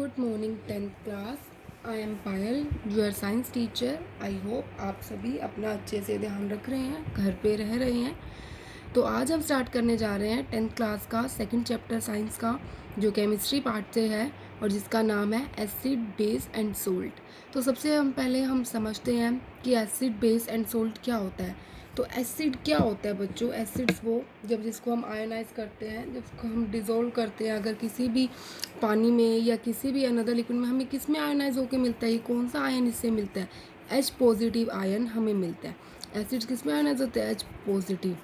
Good morning 10th class. I am Payal, your science teacher. I hope आप सभी अपना अच्छे से ध्यान रख रहे हैं, घर पे रह रहे हैं। तो आज हम स्टार्ट करने जा रहे हैं 10th क्लास का सेकंड चैप्टर साइंस का, जो केमिस्ट्री पार्ट से है और जिसका नाम है एसिड बेस एंड सोल्ट। तो सबसे पहले हम समझते हैं कि एसिड बेस एंड सोल्ट क्या होता है। तो एसिड क्या होता है बच्चों? एसिड्स वो जब जिसको हम आयनाइज करते हैं, जिसको हम डिज़ोल्व करते हैं, अगर किसी भी पानी में या किसी भी अनदर लिक्विड में, हमें किस में आयनाइज होकर मिलता है? ये कौन सा आयन इससे मिलता है? एच पॉजिटिव आयन हमें मिलता है। एसिड्स किस में आयनाइज होते हैं? H positive.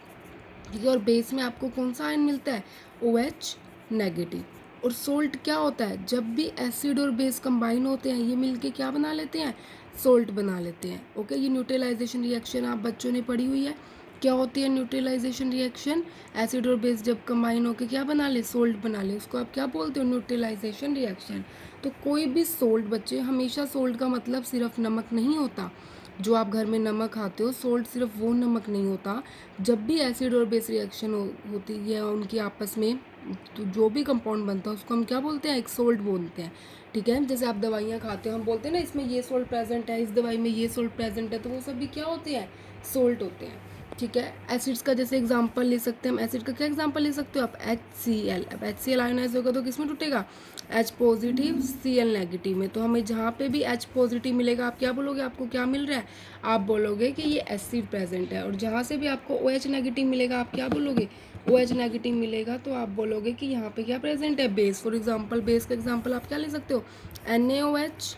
ठीक है। और बेस में आपको कौन सा आयन मिलता है? O H negative. और सोल्ट क्या होता है? जब भी एसिड और बेस कंबाइन होते हैं, ये मिलके क्या बना लेते हैं? सोल्ट बना लेते हैं। ओके, ये न्यूट्रलाइजेशन रिएक्शन आप बच्चों ने पढ़ी हुई है। क्या होती है न्यूट्रलाइजेशन रिएक्शन? एसिड और बेस जब कंबाइन होकर क्या बना ले? सोल्ट बना ले। उसको आप क्या बोलते हो? Neutralisation reaction. तो कोई भी सोल्ट बच्चे, हमेशा सोल्ट का मतलब सिर्फ नमक नहीं होता। जो आप घर में नमक खाते हो, सोल्ट सिर्फ वो नमक नहीं होता। जब भी एसिड और बेस रिएक्शन होती है उनकी आपस में, तो जो भी कंपाउंड बनता है उसको हम क्या बोलते हैं? एक सोल्ट बोलते हैं। ठीक है। जैसे आप दवाइयाँ खाते हो, हम बोलते हैं ना इसमें ये सोल्ट प्रेजेंट है, इस दवाई में ये सोल्ट प्रेजेंट है, तो वो सब भी क्या होते हैं? सोल्ट होते हैं। ठीक है। एसिड्स का जैसे एग्जांपल ले सकते हैं हम। एसिड का क्या एग्जांपल ले सकते हो आप? HCl। अब HCl आयनाइज होगा तो किस में टूटेगा? H पॉजिटिव Cl नेगेटिव में। तो हमें जहाँ पे भी H पॉजिटिव मिलेगा, आप क्या बोलोगे? आपको क्या मिल रहा है? आप बोलोगे कि ये एसिड प्रेजेंट है। और जहाँ से भी आपको OH नेगेटिव मिलेगा, आप क्या बोलोगे? OH नेगेटिव मिलेगा तो आप बोलोगे कि यहाँ पे क्या प्रेजेंट है? बेस। फॉर एग्जाम्पल, बेस का एग्जाम्पल आप क्या ले सकते हो? NaOH।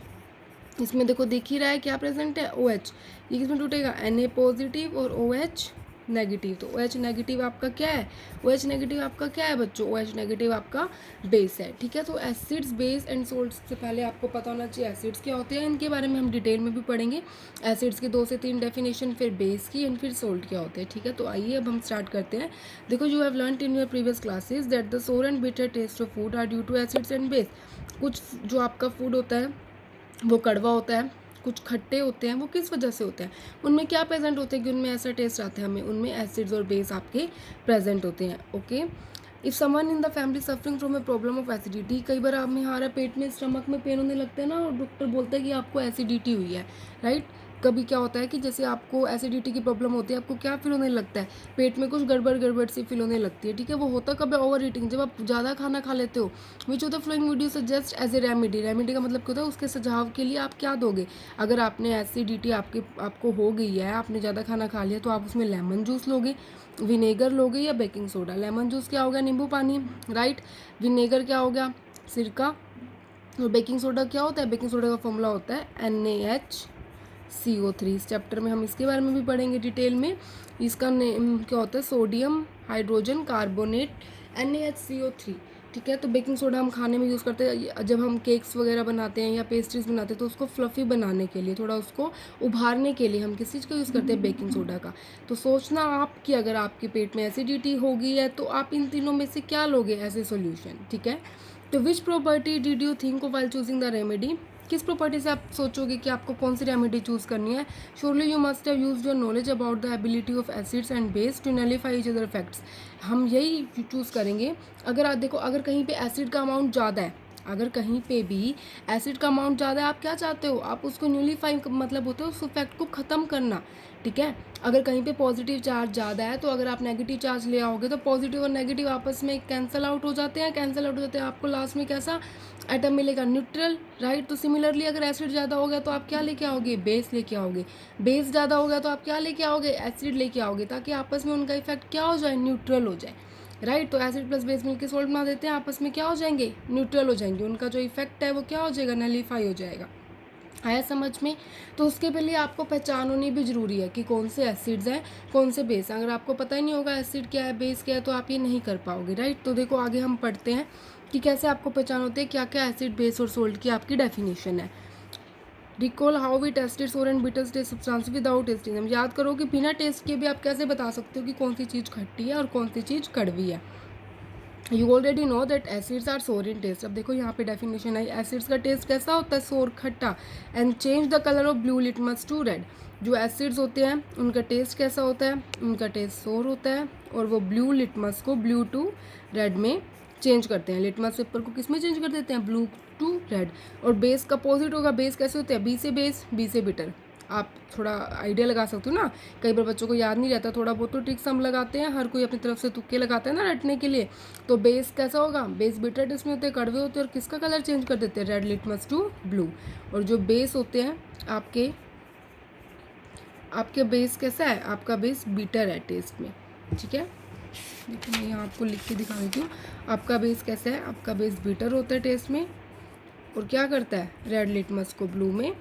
इसमें देखो दिख ही रहा है क्या प्रेजेंट है? OH। ये किसमें टूटेगा? Na पॉजिटिव और OH नेगेटिव। तो OH नेगेटिव आपका क्या है? OH नेगेटिव आपका क्या है बच्चों? OH नेगेटिव आपका बेस है। ठीक है। तो एसिड्स, बेस एंड सोल्ट से पहले आपको पता होना चाहिए एसिड्स क्या होते हैं। इनके बारे में हम डिटेल में भी पढ़ेंगे। एसिड्स की 2 से 3 डेफिनेशन, फिर बेस की एंड फिर सोल्ट क्या होते हैं। ठीक है। तो आइए अब हम स्टार्ट करते हैं। देखो, you have learned in your previous classes that the sour and bitter taste of food are due to acids and base. कुछ जो आपका फूड होता है वो कड़वा होता है, कुछ खट्टे होते हैं। वो किस वजह से होते हैं? उनमें क्या प्रेजेंट होते हैं कि उनमें ऐसा टेस्ट आता है? हमें उनमें एसिड्स और बेस आपके प्रेजेंट होते हैं। Okay. If someone in the family suffering from a problem of acidity, कई बार आप में हमारा पेट में, स्टमक में पेन होने लगता है ना, और डॉक्टर बोलता है कि आपको एसिडिटी हुई है, राइट। कभी क्या होता है कि जैसे आपको एसिडिटी की प्रॉब्लम होती है, आपको क्या फील होने लगता है? पेट में कुछ गड़बड़ गड़बड़ सी फील होने लगती है। ठीक है। वो होता कब है? ओवर ईटिंग, जब आप ज़्यादा खाना खा लेते हो। Which of the following video suggest as a remedy. Remedy का मतलब क्या होता है? उसके सुझाव के लिए आप क्या दोगे? अगर आपने एसिडिटी आपको हो गई है, आपने ज़्यादा खाना खा लिया, तो आप उसमें लेमन जूस लोगे, विनेगर लोगे या बेकिंग सोडा? लेमन जूस क्या हो गया? नींबू पानी, राइट। विनेगर क्या हो गया? सिरका। और बेकिंग सोडा क्या होता है? बेकिंग सोडा का फॉर्मूला होता है NaHCO3। इस चैप्टर में हम इसके बारे में भी पढ़ेंगे डिटेल में। इसका नेम क्या होता है? Sodium hydrogen carbonate, NaHCO3। ठीक है। तो बेकिंग सोडा हम खाने में यूज़ करते हैं, जब हम केक्स वगैरह बनाते हैं या पेस्ट्रीज बनाते हैं, तो उसको फ्लफ़ी बनाने के लिए, थोड़ा उसको उभारने के लिए हम किस चीज़ का यूज़ करते हैं? बेकिंग सोडा का। तो सोचना आप कि अगर आपके पेट में एसिडिटी हो गई है, तो आप इन तीनों में से क्या लोगे एज ए सोल्यूशन? ठीक है। तो which property did you think of while choosing the remedy? किस प्रॉपर्टी से आप सोचोगे कि आपको कौन सी रेमेडी चूज़ करनी है? Surely you must have used your knowledge about the ability of acids and base to nullify each other facts. हम यही चूज़ करेंगे। अगर आप देखो, अगर कहीं पे एसिड का अमाउंट ज़्यादा है, अगर कहीं पे भी एसिड का अमाउंट ज़्यादा है, आप क्या चाहते हो? आप उसको न्यूलीफाई, मतलब होता है उस फैक्ट को ख़त्म करना। ठीक है। अगर कहीं पे पॉजिटिव चार्ज ज़्यादा है, तो अगर आप नेगेटिव चार्ज ले आओगे, तो पॉजिटिव और नेगेटिव आपस में कैंसिल आउट हो जाते हैं। कैंसिल आउट हो जाते हैं, आपको लास्ट में कैसा एटम मिलेगा? Neutral, right. तो सिमिलरली अगर एसिड ज़्यादा हो गया, तो आप क्या लेके आओगे? बेस लेके आओगे। बेस ज़्यादा हो गया तो आप क्या लेके आओगे? एसिड लेके आओगे, ताकि आपस में उनका इफेक्ट क्या हो जाए? न्यूट्रल हो जाए, राइट। तो एसिड प्लस बेस मिलकर सोल्ट बना देते हैं, आपस में क्या हो जाएंगे? न्यूट्रल हो जाएंगे। उनका जो इफेक्ट है वो क्या हो जाएगा? नलीफाई हो जाएगा। आया समझ में? तो उसके पहले आपको पहचान होनी भी ज़रूरी है कि कौन से एसिड्स हैं, कौन से बेस हैं। अगर आपको पता ही नहीं होगा एसिड क्या है, बेस क्या है, तो आप ये नहीं कर पाओगे, राइट। तो देखो, आगे हम पढ़ते हैं कि कैसे आपको पहचान होती है, क्या क्या एसिड, बेस और सोल्ट की आपकी डेफिनेशन है। रिकॉल हाउ वी टेस्टेड सोर and bitter test substance without testing. हम याद करो कि बिना टेस्ट के भी आप कैसे बता सकते हो कि कौन सी चीज़ खट्टी है और कौन सी चीज़ कड़वी है। You already know that acids are sour in test. अब देखो यहाँ पे डेफिनेशन है, एसिड्स का टेस्ट कैसा होता है? सोर, खट्टा। And change the colour of blue litmus to red. जो एसिड्स होते हैं उनका टेस्ट कैसा होता है? उनका टेस्ट सोर होता है, और वो ब्लू लिटमस को ब्लू टू रेड में चेंज करते हैं, लिटमस पेपर को किस में चेंज कर देते हैं, ब्लू टू रेड। और बेस का अपोजिट होगा, बेस कैसे होते हैं, बी से बेस, बी से बिटर। आप थोड़ा आइडिया लगा सकते हो ना, कई बार बच्चों को याद नहीं रहता, थोड़ा बहुत तो ट्रिक्स हम लगाते हैं, हर कोई अपनी तरफ से तुक्के लगाते हैं ना रटने के लिए। तो बेस कैसा होगा, बेस बिटर टेस्ट में होते हैं, कड़वे होते हैं, और किसका कलर चेंज कर देते हैं, रेड लिटमस टू ब्लू। और जो बेस होते हैं आपके बेस कैसा है, आपका बेस बिटर है टेस्ट में, ठीक है। देखो मैं यहाँ आपको लिख के दिखा देती हूँ, आपका बेस कैसा है, आपका बेस बिटर होता है टेस्ट में, और क्या करता है, रेड लिटमस को ब्लू में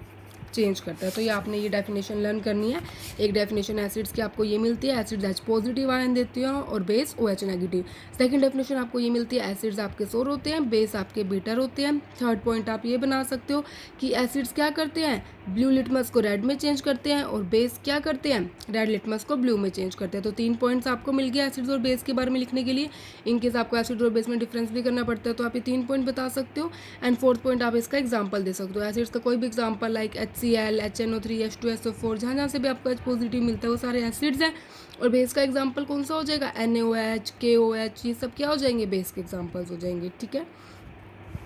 चेंज करता है। तो ये आपने ये डेफिनेशन लर्न करनी है। एक डेफिनेशन एसिड्स की आपको ये मिलती है, एसिड्स H पॉजिटिव आयन देते हैं और base OH negative. Second definition आपको ये मिलती है, एसिड्स आपके सोर होते हैं, बेस आपके बीटर होते हैं। थर्ड पॉइंट आप ये बना सकते हो कि एसिड्स क्या करते हैं, ब्लू लिटमस को रेड में चेंज करते हैं, और बेस क्या करते हैं, रेड लिटमस को ब्लू में चेंज करते हैं। तो 3 पॉइंट्स आपको मिल गया एसिड्स और बेस के बारे में लिखने के लिए। इनकेस आपको एसिड और बेस में डिफरेंस भी करना पड़ता है तो आप ये 3 पॉइंट बता सकते हो। एंड फोर्थ पॉइंट आप इसका एग्जाम्पल दे सकते हो, एसिड्स का कोई भी example like HCl, HNO3, H2SO4, जहाँ से भी आपको H पॉजिटिव मिलता है वो सारे एसिड्स हैं। और बेस का एग्जाम्पल कौन सा हो जाएगा, NaOH, KOH, ये सब क्या हो जाएंगे, बेस के एग्जाम्पल्स हो जाएंगे, ठीक है।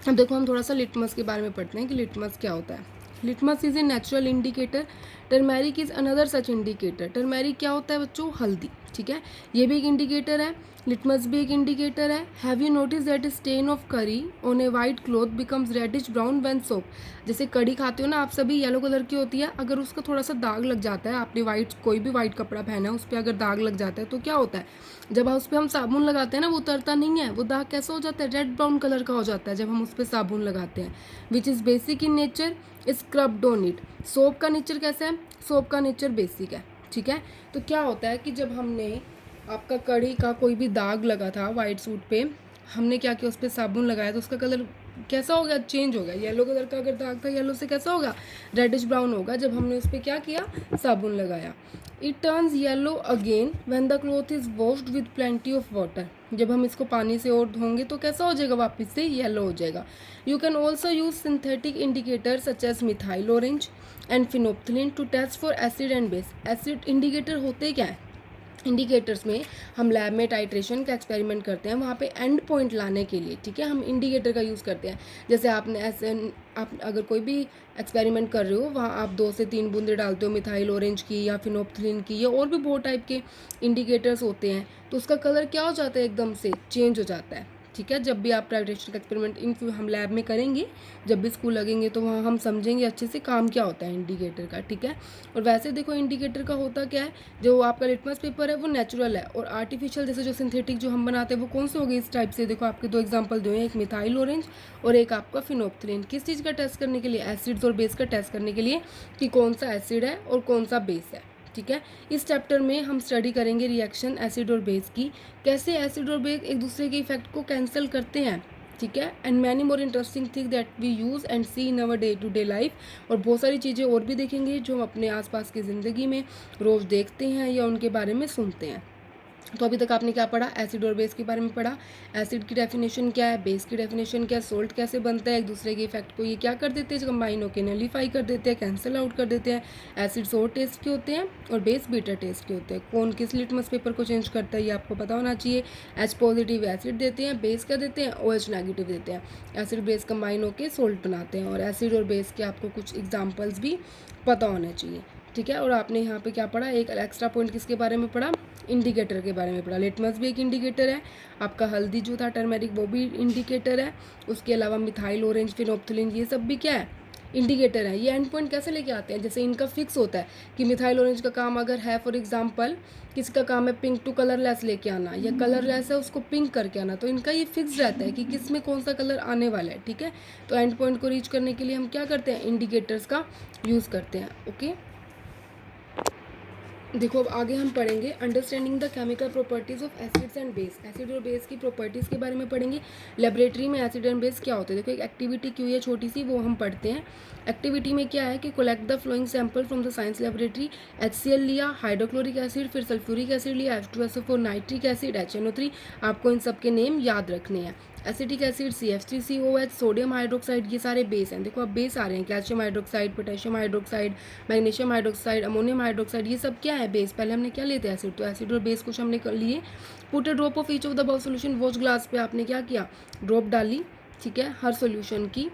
अब देखो हम थोड़ा सा लिटमस के बारे में पढ़ते हैं कि लिटमस क्या होता है। Litmus is a natural indicator, turmeric is another such indicator. Turmeric क्या होता है बच्चों, हल्दी, ठीक है, ये भी एक इंडिकेटर है, लिटमस भी एक इंडिकेटर है। Have you notice that stain of curry on a white cloth becomes reddish brown when soap. जैसे कड़ी खाते हो ना आप सभी, येलो कलर की होती है, अगर उसका थोड़ा सा दाग लग जाता है, आपने वाइट कोई भी वाइट कपड़ा पहना है उस पर अगर दाग लग जाता है तो क्या होता है, जब उस पर हम साबुन लगाते हैं ना वो उतरता नहीं है, वो दाग कैसा हो जाता है, रेड ब्राउन कलर का हो जाता है जब हम उस पर साबुन लगाते हैं। Which is basic in nature, scrubbed on it. Soap का नेचर कैसा है, सोप का नेचर बेसिक है, ठीक है। तो क्या होता है कि जब हमने आपका कड़ी का कोई भी दाग लगा था वाइट सूट पे, हमने क्या किया, उस पर साबुन लगाया तो उसका कलर कैसा हो गया, चेंज हो गया। येलो कलर का अगर दाग था, येलो से कैसा होगा, रेडिश ब्राउन होगा जब हमने उस पर क्या किया, साबुन लगाया। It turns yellow again when the cloth is washed with plenty of water. जब हम इसको पानी से और धोंगे तो कैसा हो जाएगा, वापस से येलो हो जाएगा। You can also use synthetic indicator such as methyl orange and phenolphthalein to test for acid and base. Acid indicator होते क्या है, इंडिकेटर्स में हम लैब में टाइट्रेशन का एक्सपेरिमेंट करते हैं, वहाँ पे एंड पॉइंट लाने के लिए, ठीक है, हम इंडिकेटर का यूज़ करते हैं। जैसे आपने ऐसे आप अगर कोई भी एक्सपेरिमेंट कर रहे हो, वहाँ आप 2 से 3 बूंदे डालते हो मिथाइल ऑरेंज की या फिनोप्थिलीन की, या और भी बहुत टाइप के इंडिकेटर्स होते हैं, तो उसका कलर क्या हो जाता है, एकदम से चेंज हो जाता है, ठीक है। जब भी आप टाइट्रेशन का एक्सपेरिमेंट इन हम लैब में करेंगे, जब भी स्कूल लगेंगे तो वहाँ हम समझेंगे अच्छे से काम क्या होता है इंडिकेटर का, ठीक है। और वैसे देखो इंडिकेटर का होता क्या है, जो आपका लिटमस पेपर है वो नेचुरल है, और आर्टिफिशियल जैसे जो सिंथेटिक जो हम बनाते हैं वो कौन से हो गए इस टाइप से। देखो आपके 2 एग्जांपल दिए हैं, एक मिथाइल ऑरेंज और एक आपका फिनोप्थिलीन। किस चीज़ का टेस्ट करने के लिए, एसिड्स और बेस का टेस्ट करने के लिए कि कौन सा एसिड है और कौन सा बेस है, ठीक है। इस चैप्टर में हम स्टडी करेंगे रिएक्शन एसिड और बेस की, कैसे एसिड और बेस एक दूसरे के इफेक्ट को कैंसिल करते हैं, ठीक है। And many more interesting thing that we use and see in our day to day life. और बहुत सारी चीज़ें और भी देखेंगे जो हम अपने आसपास की ज़िंदगी में रोज़ देखते हैं या उनके बारे में सुनते हैं। तो अभी तक आपने क्या पढ़ा, एसिड और बेस के बारे में पढ़ा, एसिड की डेफिनेशन क्या है, बेस की डेफिनेशन क्या है, सोल्ट कैसे बनता है, एक दूसरे के इफेक्ट को ये क्या कर देते हैं, कंबाइन होकर नलीफाई कर देते हैं, कैंसिल आउट कर देते हैं। एसिड सोर टेस्ट के होते हैं और बेस बीटर टेस्ट के होते हैं। कौन किस लिटमस पेपर को चेंज करता है ये आपको पता होना चाहिए। H पॉजिटिव एसिड देते हैं, बेस क्या देते हैं, OH नेगेटिव देते हैं। एसिड बेस कंबाइन होकर सोल्ट बनाते हैं, और एसिड और बेस के आपको कुछ एग्जाम्पल्स भी पता होने चाहिए, ठीक है। और आपने यहाँ पे क्या पढ़ा, एक एक्स्ट्रा पॉइंट किसके बारे में पढ़ा, इंडिकेटर के बारे में पढ़ा। लिटमस भी एक इंडिकेटर है, आपका हल्दी जो था टर्मेरिक वो भी इंडिकेटर है, उसके अलावा मिथाइल ऑरेंज, फिनोप्थिलीन, ये सब भी क्या है, इंडिकेटर है। ये एंड पॉइंट कैसे लेके आते हैं, जैसे इनका फिक्स होता है कि मिथाइल ऑरेंज का काम अगर है, फॉर एग्जांपल किसी का काम है पिंक टू कलरलेस लेके आना, या कलरलेस है उसको पिंक करके आना, तो इनका ये फिक्स रहता है कि किस में कौन सा कलर आने वाला है, ठीक है। तो एंड पॉइंट को रीच करने के लिए हम क्या करते हैं, इंडिकेटर्स का यूज़ करते हैं, ओके। देखो अब आगे हम पढ़ेंगे understanding the chemical properties of acids and base. Acid और बेस की प्रॉपर्टीज़ के बारे में पढ़ेंगे। लेबोरेटरी में एसिड एंड बेस क्या होते हैं, देखो एक एक्टिविटी क्यों है छोटी सी, वो हम पढ़ते हैं। एक्टिविटी में क्या है कि collect the flowing sample from the science laboratory. HCl लिया, हाइड्रोक्लोरिक एसिड, फिर सल्फ्यूरिक एसिड लिया, H2SO4, नाइट्रिक एसिड, HNO3, आपको इन सब के नेम याद रखने हैं। Acetic acid CH3COH, sodium hydroxide, ये सारे बेस हैं। देखो अब बेस आ रहे हैं, calcium hydroxide, potassium hydroxide, magnesium hydroxide, ammonium hydroxide, ये सब क्या है? बेस। पहले हमने क्या लिए थे? एसिड। तो एसिड और बेस कुछ हमने कर लिए। Put a drop of each of the above solution, watch glass पे आपने क्या किया? ड्रॉप डाली, ठीक है, हर सोल्यूशन की।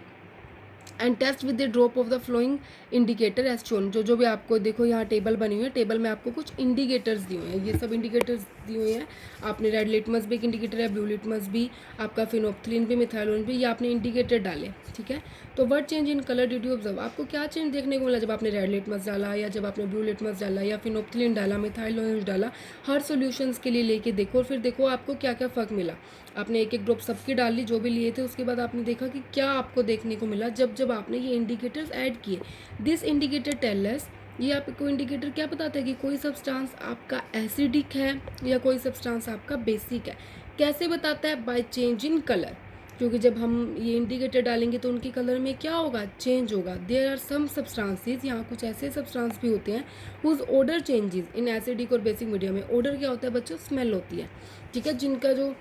And test with the drop of the following indicator as shown. जो भी आपको देखो यहाँ टेबल बनी हुई है, टेबल में आपको कुछ इंडिकेटर्स दिए हुए हैं, ये सब इंडिकेटर्स दिए हुए हैं। आपने रेड लिटमस भी एक इंडिकेटर है, ब्लू लिटमस भी, आपका फिनोप्थलीन भी, मिथाइलोन भी, ये आपने इंडिकेटर डाले, ठीक है। तो what change in colour due to observe, आपको क्या चेंज देखने को मिला जब आपने रेड लिटमस डाला, या जब आपने ब्लू लिटमस डाला, या फिनोप्थलीन डाला, मिथाइलोन डाला। हर सॉल्यूशंस के लिए लेके देखो और फिर देखो आपको क्या क्या फ़र्क मिला। आपने एक एक ड्रॉप सबकी डाल ली जो भी लिए थे, उसके बाद आपने देखा कि क्या आपको देखने को मिला जब जब आपने ये इंडिकेटर्स ऐड किए। दिस इंडिकेटर टेल अस, ये आपको इंडिकेटर क्या बताता है कि कोई सब्सटेंस आपका एसिडिक है या कोई सब्सटेंस आपका बेसिक है। कैसे बताता है? बाय चेंज इन कलर, क्योंकि जब हम ये इंडिकेटर डालेंगे तो उनके कलर में क्या होगा? चेंज होगा। देयर आर सम सब्सटेंसेस, यहाँ कुछ ऐसे सब्सटेंस भी होते हैं whose odour changes in acidic और बेसिक मीडियम में। ऑर्डर क्या होता है बच्चों? स्मेल होती है, ठीक है। जिनका जो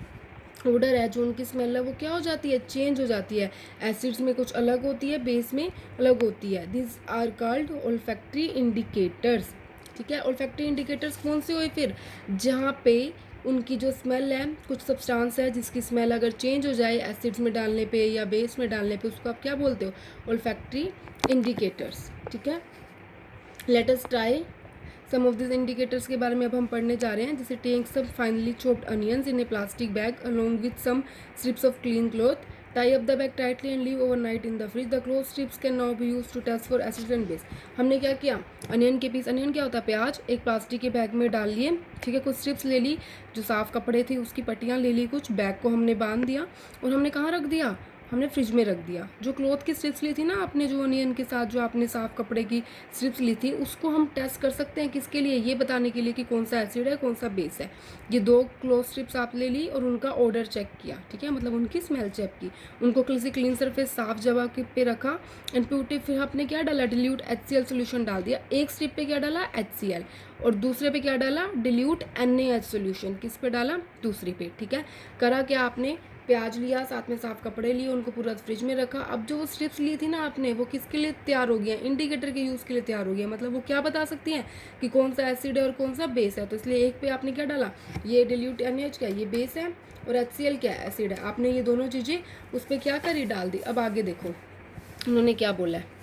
ऑर्डर है, जो उनकी स्मेल है, वो क्या हो जाती है? चेंज हो जाती है। एसिड्स में कुछ अलग होती है, बेस में अलग होती है। This are called olfactory indicators, ठीक है। ओल्फैक्टरी इंडिकेटर्स कौन से हुए फिर? जहाँ पे उनकी जो स्मेल है, कुछ सब्सटेंस है जिसकी स्मेल अगर चेंज हो जाए एसिड्स में डालने पे या बेस में डालने पे, उसको आप क्या बोलते हो? ओल्फैक्टरी इंडिकेटर्स, ठीक है। Let us try some of this indicators के बारे में अब हम पढ़ने जा रहे हैं। जैसे take some finely chopped onions in a plastic bag along with some strips of clean cloth, tie up the bag tightly and leave overnight in the fridge. The cloth strips can now be used to test for acid and base. हमने क्या किया? Onion के piece, onion क्या होता है? प्याज, एक plastic के बैग में डाल लिए, ठीक है। कुछ स्ट्रिप्स ले ली, जो साफ कपड़े थे उसकी पट्टियाँ ले ली, कुछ बैग को हमने बांध दिया और हमने कहाँ रख दिया? हमने फ्रिज में रख दिया। जो क्लॉथ की स्ट्रिप्स ली थी ना आपने, जो अनियन के साथ जो आपने साफ कपड़े की स्ट्रिप्स ली थी, उसको हम टेस्ट कर सकते हैं। किसके लिए? ये बताने के लिए कि कौन सा एसिड है, कौन सा बेस है। ये दो क्लॉथ स्ट्रिप्स आप ले ली और उनका ऑर्डर चेक किया, ठीक है, मतलब उनकी स्मेल चेक की। उनको किसी क्लीन सरफेस, साफ जगह पे रखा एंड प्यूटे, फिर आपने क्या डाला? डिल्यूट HCl सोल्यूशन डाल दिया। एक स्ट्रिप पे क्या डाला? HCl, और दूसरे पे क्या डाला? Dilute NaH solution. किस पे डाला? दूसरी पे, ठीक है। करा क्या आपने? प्याज लिया, साथ में साफ कपड़े लिए, उनको पूरा फ्रिज में रखा। अब जो वो स्ट्रिप्स ली थी ना आपने, वो किसके लिए तैयार हो गया? इंडिकेटर के यूज़ के लिए तैयार हो गया। मतलब वो क्या बता सकती हैं कि कौन सा एसिड है और कौन सा बेस है। तो इसलिए एक पे आपने क्या डाला? ये डिल्यूट NaH क्या, ये बेस है, और HCl क्या है? एसिड है। आपने ये दोनों चीज़ें उस पर क्या करी? डाल दी। अब आगे देखो उन्होंने क्या बोला है।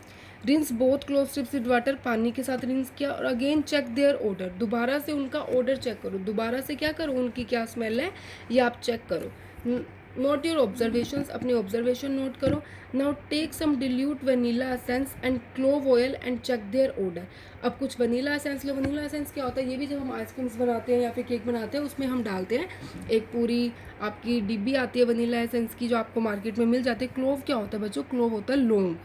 Rinse both cloth strips with water, पानी के साथ रिंस किया, और अगेन चेक देयर ऑर्डर, दोबारा से उनका ऑर्डर चेक करो। दोबारा से क्या करो? उनकी क्या स्मेल है ये आप चेक करो। नोट योर ऑब्जर्वेशंस, अपने ऑब्जर्वेशन नोट करो। Now take some dilute vanilla essence and clove oil and check their odour. अब कुछ वनीला एसेंस लो। वनीला एसेंस क्या होता है? ये भी जब हम आइसक्रीम्स बनाते हैं या फिर केक बनाते हैं उसमें हम डालते हैं। एक पूरी आपकी डिब्बी आती है वनीला एसेंस की, जो आपको मार्केट में मिल जाती है। क्लोव क्या होता है बच्चों? क्लोव होता है लौंग,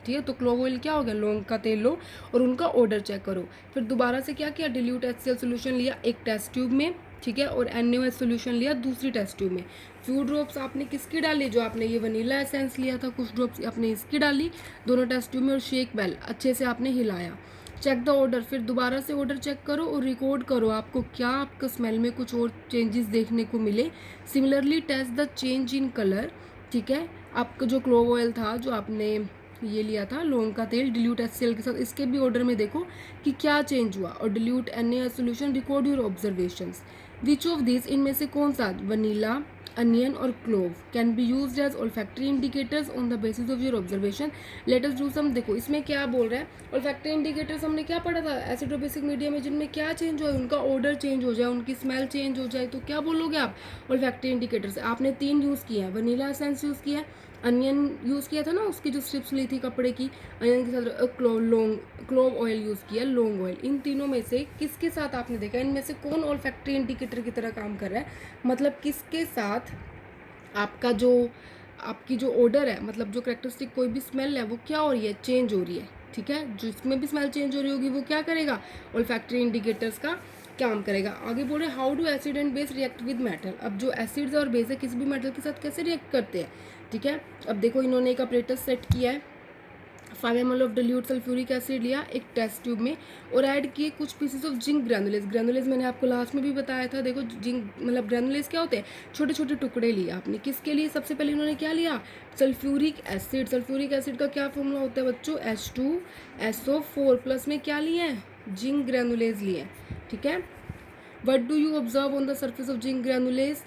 ठीक है। तो क्लोव ऑयल क्या हो गया? लौंग का तेल लो और उनका ऑर्डर चेक करो। फिर दोबारा से क्या किया? डिल्यूट HCl सोल्यूशन लिया एक टेस्ट ट्यूब में, ठीक है, और NaOH सोल्यूशन लिया दूसरी टेस्ट ट्यूब में। फ्यू ड्रॉप्स आपने किसकी डाली? जो आपने ये वनीला एसेंस लिया था, कुछ ड्रॉप्स आपने इसकी डाली दोनों टेस्ट ट्यूब में, और शेक वेल, अच्छे से आपने हिलाया। चेक द ऑर्डर, फिर दोबारा से ऑर्डर चेक करो और रिकॉर्ड करो आपको क्या आपका स्मेल में कुछ और चेंजेस देखने को मिले। Similarly test the change in colour, ठीक है। आपका जो क्लोव ऑयल था, जो आपने ये लिया था लौंग का तेल डिल्यूट HCl के साथ, इसके भी ऑर्डर में देखो कि क्या चेंज हुआ, और dilute NaH solution. Record your observations. Which of this, इनमें से कौन सा? वनीला, अनियन और clove can be used as olfactory indicators on the basis of your observation. Let us do some. देखो इसमें क्या बोल रहा है? ओल्फैक्टरी इंडिकेटर्स हमने क्या पढ़ा था? एसिड और बेसिक मीडियम में जिनमें क्या चेंज हो, उनका ऑर्डर चेंज हो जाए, उनकी स्मेल चेंज हो जाए, तो क्या बोलोगे आप? Olfactory indicators. आपने 3 यूज़ किए हैं। वनीला एसेंस यूज़ किया है, अनियन यूज़ किया था ना, उसकी जो स्ट्रिप्स ली थी कपड़े की, अनियन के साथ क्लोव ऑयल यूज़ किया, लौंग ऑयल। इन तीनों में से किसके साथ आपने देखा? इनमें से कौन ओल्फैक्टरी इंडिकेटर की तरह काम कर रहा है? मतलब किसके साथ आपकी जो ऑर्डर है, मतलब जो करेक्टरिस्टिक कोई भी स्मेल है वो क्या हो रही है? चेंज हो रही है, ठीक है। जिसमें भी स्मेल चेंज हो रही होगी वो क्या करेगा? ओल्फैक्टरी इंडिकेटर्स का काम करेगा। आगे बोल रहे how do acid and base react with metal. अब जो एसिड्स और बेस है किसी भी मेटल के साथ कैसे रिएक्ट करते हैं, ठीक है। अब देखो इन्होंने एक ऑपरेटर सेट किया है, 5 ml of dilute sulphuric acid लिया एक टेस्ट ट्यूब में और ऐड किए कुछ पीसेस ऑफ जिंक ग्रैनुलेस। ग्रैनुलेस मैंने आपको लास्ट में भी बताया था। देखो जिंक मतलब ग्रैनुलेस क्या होते हैं, छोटे छोटे टुकड़े लिए आपने। किसके लिए? सबसे पहले इन्होंने क्या लिया? Sulphuric acid. सल्फ्यूरिक एसिड का क्या फॉर्मूला होता है बच्चों? H2SO4 प्लस में क्या लिए हैं? जिंक ग्रैनुलेस लिए हैं। ठीक है। What do you observe on the surface of zinc granules?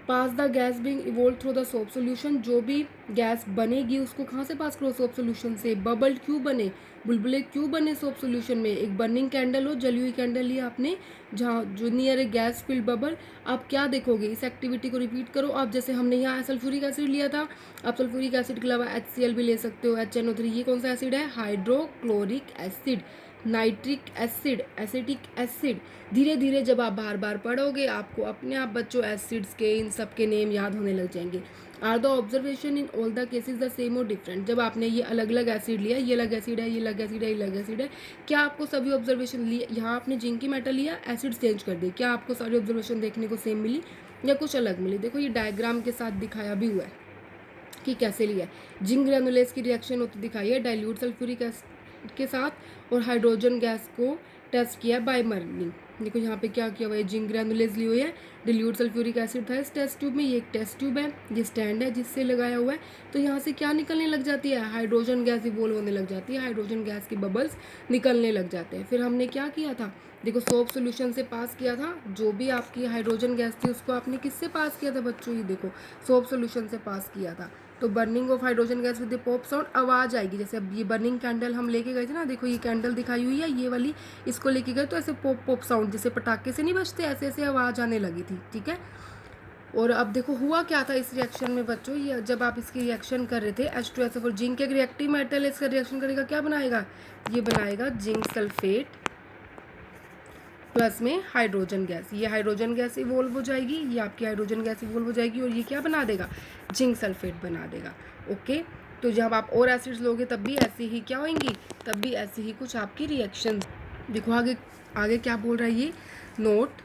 Pass the gas being evolve through the soap solution. जो भी गैस बनेगी उसको कहाँ से पास करो? सोप सोल्यूशन से। बबल क्यों बने, बुलबुले क्यों बने सोप सोल्यूशन में? एक बर्निंग कैंडल हो, जली हुई कैंडल लिया आपने, जहाँ जो नियर ए गैस फिल्ड बबल, आप क्या देखोगे? इस एक्टिविटी को रिपीट करो आप। जैसे हमने यहाँ सल्फ्यूरिक एसिड लिया था, आप सल्फ्यूरिक एसिड के अलावा HCl भी ले सकते हो, HNO3। ये कौन सा एसिड है? Hydrochloric acid, nitric acid, acetic acid. धीरे धीरे जब आप बार बार पढ़ोगे आपको अपने आप बच्चों एसिड्स के इन सब के नेम याद होने लग जाएंगे। Are the observation in all the cases the same or different? जब आपने ये अलग अलग एसिड लिया, ये अलग एसिड है, ये अलग एसिड है, ये अलग एसिड है, क्या आपको सभी ऑब्जर्वेशन लिए? यहाँ आपने जिंक की मेटल लिया, एसिड चेंज कर दिए, क्या आपको सारी ऑब्जर्वेशन देखने को सेम मिली या कुछ अलग मिली? देखो ये डायग्राम के साथ दिखाया भी हुआ है कि कैसे लिया है। जिंक ग्रैनुलेस की रिएक्शन होती दिखाई है डाइल्यूट सल्फ्यूरिक एसिड के साथ और हाइड्रोजन गैस को टेस्ट किया बाय बर्निंग। देखो यहाँ पे क्या किया हुआ है, जिंक ग्रैनुलेस ली हुई है, डिल्यूट सल्फ्यूरिक एसिड था इस टेस्ट ट्यूब में। ये एक टेस्ट ट्यूब है, ये स्टैंड है जिससे लगाया हुआ है। तो यहाँ से क्या निकलने लग जाती है? हाइड्रोजन गैस इवोल्व होने लग जाती है, हाइड्रोजन गैस की बबल्स निकलने लग जाते हैं। फिर हमने क्या किया था? देखो सोप सोल्यूशन से पास किया था, जो भी आपकी हाइड्रोजन गैस थी उसको आपने किससे पास किया था बच्चों? ये देखो सोप सोल्यूशन से पास किया था। तो burning of hydrogen gas with pop sound, आवाज़ आएगी। जैसे अब ये बर्निंग कैंडल हम लेके गए थे ना, देखो ये कैंडल दिखाई हुई है, ये वाली, इसको लेके गए तो ऐसे पॉप पॉप साउंड, जैसे पटाखे से नहीं बजते, ऐसे ऐसे आवाज़ आने लगी थी। ठीक है। और अब देखो हुआ क्या था इस रिएक्शन में बच्चों, ये जब आप इसकी रिएक्शन कर रहे थे, H2SO4 जिंक एक रिएक्टिव मेटल, इसका रिएक्शन करेगा, क्या बनाएगा? ये बनाएगा जिंक सल्फेट प्लस में हाइड्रोजन गैस। ये हाइड्रोजन गैस इवोल्व हो जाएगी, ये आपकी हाइड्रोजन गैस इवोल्व हो जाएगी और ये क्या बना देगा? जिंक सल्फेट बना देगा। ओके। तो जब आप और एसिड्स लोगे तब भी ऐसी ही क्या होंगी? तब भी ऐसी ही कुछ आपकी रिएक्शन। देखो आगे आगे क्या बोल रहा है ये, note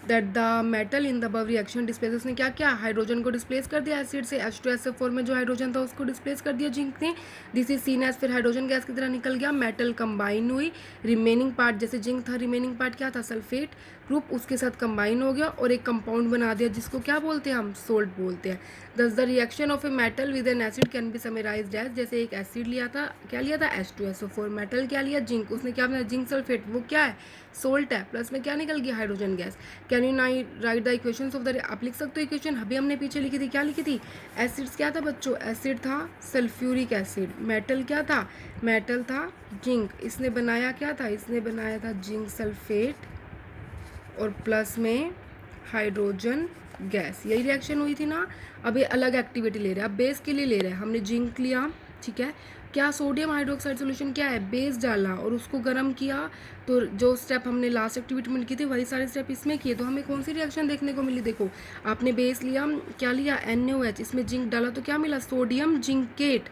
that the metal in the above reaction displace. उसने क्या किया? हाइड्रोजन को डिस्प्लेस कर दिया एसिड से। H2SO4 में जो हाइड्रोजन था उसको डिस्प्लेस कर दिया जिंक ने। दिस इज सीन एज, फिर हाइड्रोजन गैस की तरह निकल गया, मेटल कंबाइन हुई, रिमेनिंग पार्ट जैसे जिंक था, रिमेनिंग पार्ट क्या था? सल्फेट ग्रुप, उसके साथ कंबाइन हो गया और एक कंपाउंड बना दिया जिसको क्या बोलते हैं हम? सोल्ट बोलते हैं। Thus the reaction of a metal with an acid can be summarized as, जैसे एक एसिड लिया था, क्या लिया था? H2SO4, मेटल क्या लिया? जिंक, उसने क्या बनाया? जिंक सल्फेट, वो क्या है? सोल्ट है, प्लस में क्या निकल गया? Hydrogen gas. कैन यू नाई right the equations of the, आप लिख सकते हो इक्वेशन, अभी हमने पीछे लिखी थी, क्या लिखी थी? एसिड्स क्या था बच्चों? एसिड था सल्फ्यूरिक एसिड, मेटल क्या था? मेटल था जिंक, इसने बनाया क्या था? इसने बनाया था जिंक सल्फेट और प्लस में हाइड्रोजन गैस, यही रिएक्शन हुई थी ना। अब ये अलग एक्टिविटी ले रहे हैं, अब बेस के लिए ले रहे हैं। हमने जिंक लिया, ठीक है, क्या सोडियम हाइड्रोक्साइड सोल्यूशन क्या है? बेस डाला और उसको गर्म किया। तो जो स्टेप हमने लास्ट एक्टिविटी में की थी वही सारे स्टेप इसमें किए, तो हमें कौन सी रिएक्शन देखने को मिली? देखो आपने बेस लिया, क्या लिया? NaOH, इसमें जिंक डाला तो क्या मिला? सोडियम जिंकेट,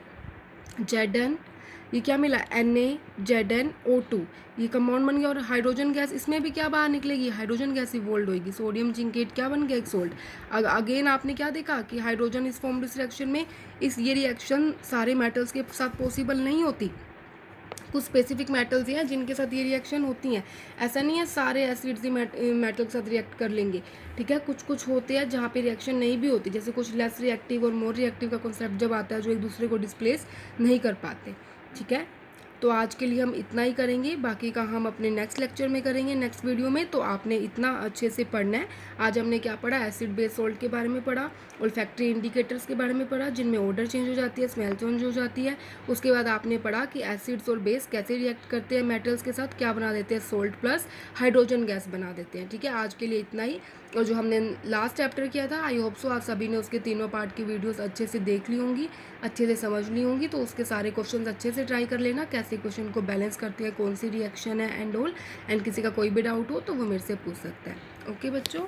Zn, ये क्या मिला? NaZnO2, ये कंपाउंड बन गया। और हाइड्रोजन गैस, इसमें भी क्या बाहर निकलेगी? हाइड्रोजन गैस इवोल्व होगी, सोडियम जिंकेट क्या बन गया? एक सोल्ट। अगेन आपने क्या देखा कि हाइड्रोजन इस फॉर्म इस रिएक्शन में, ये रिएक्शन सारे मेटल्स के साथ पॉसिबल नहीं होती, कुछ स्पेसिफिक मेटल्स हैं जिनके साथ ये रिएक्शन होती हैं। ऐसा नहीं है सारे एसिड्स ही मेटल के साथ रिएक्ट कर लेंगे। ठीक है, कुछ कुछ होते हैं जहाँ पे रिएक्शन नहीं भी होती, जैसे कुछ लेस रिएक्टिव और मोर रिएक्टिव का कॉन्सेप्ट जब आता है, जो एक दूसरे को डिस्प्लेस नहीं कर पाते। ठीक है, तो आज के लिए हम इतना ही करेंगे, बाकी का हम अपने नेक्स्ट लेक्चर में करेंगे, नेक्स्ट वीडियो में। तो आपने इतना अच्छे से पढ़ना है। आज हमने क्या पढ़ा? एसिड बेस सॉल्ट के बारे में पढ़ा, ओल्फैक्टरी इंडिकेटर्स के बारे में पढ़ा, जिनमें ऑर्डर चेंज हो जाती है, स्मेल चेंज हो जाती है। उसके बाद आपने पढ़ा कि एसिड्स और बेस कैसे रिएक्ट करते हैं मेटल्स के साथ, क्या बना देते हैं? सोल्ट प्लस हाइड्रोजन गैस बना देते हैं। ठीक है, आज के लिए इतना ही। और जो हमने लास्ट चैप्टर किया था, आई होप सो आप सभी ने उसके तीनों पार्ट की वीडियोस अच्छे से देख ली होंगी, अच्छे से समझ ली होंगी। तो उसके सारे क्वेश्चन अच्छे से ट्राई कर लेना, कैसे क्वेश्चन को बैलेंस करते हैं, कौन सी रिएक्शन है एंड ऑल। एंड किसी का कोई भी डाउट हो तो वो मेरे से पूछ सकता है। ओके बच्चों।